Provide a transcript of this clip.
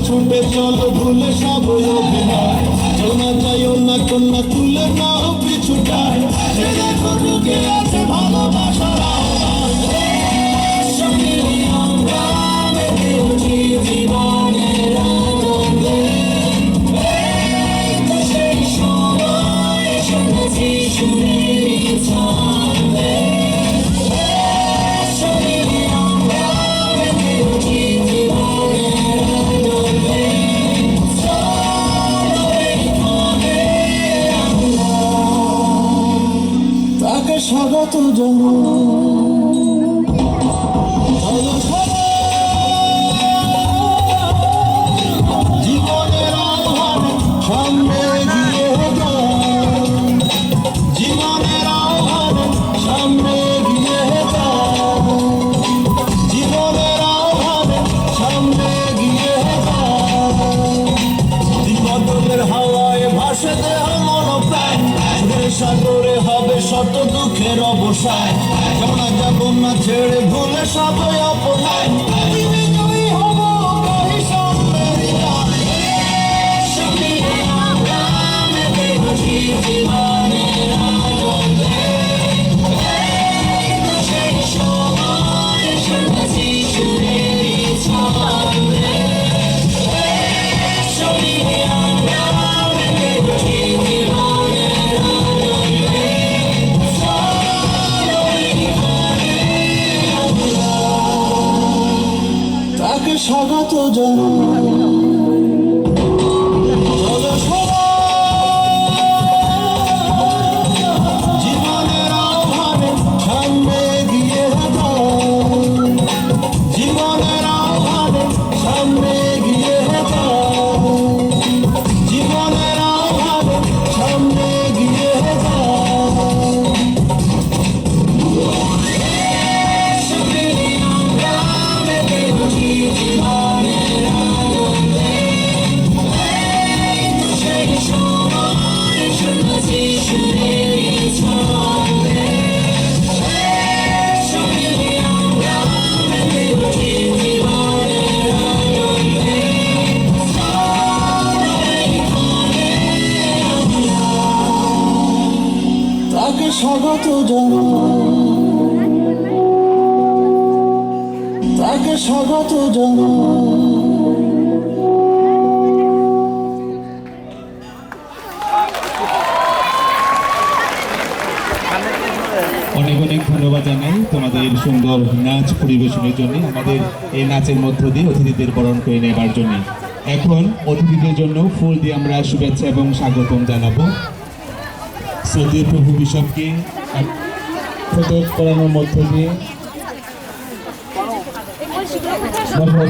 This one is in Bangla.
ছুটে চলো ভুলে সব অভিনয়, সোনা চাইও না কন্যা তুলে নাও পিছুটায়, দেখো ঢুকে আছে ভালোবাসার আহ্বান। আমরা মেতেছি জীবনের আনন্দে, সেই সময় শুনেছি সুরের ছন্দে। তাকে স্বাগত জীবনের আহ্বানে সামনে গিয়ে যাও, জীবনের আহ্বানে সামনে গিয়ে যাও, জীবনের আহ্বানে সামনে গিয়ে যাও। বিপদের হাওয়ায় ভাসে দেহ মন প্রাণ, সাগরে হবে শত দুঃখের অবসান। কেমন যাব না ছেড়ে ভুলে সবাই অপমান, বিজয়ী হব কহি সামনের গানে। আমরা মেতেছি জীবনের আনন্দে, সেই সময় শুনেছি সুরের ছন্দে। তাকে স্বাগত জানাই, জীবনের আহ্বানে সামনে গিয়ে যাও, জীবনের আহ্বানে সামনে গিয়ে যাও, জীবনের আহ্বানে সামনে গিয়ে যাও। তাকে স্বাগত জানাই, তাকে স্বাগত জানাই। অনেক অনেক ধন্যবাদ জানাই তোমাদের সুন্দর নাচ পরিবেশনের জন্য, আমাদের এই নাচের মধ্য দিয়ে অতিথিদের বরণ করে নেবার জন্য। এখন অতিথিদের জন্য ফুল দিয়ে আমরা শুভেচ্ছা এবং স্বাগতম জানাবো। শ্রদ্ধেয় প্রভু বিশপকে পদক করানোর মধ্য দিয়ে আমাদের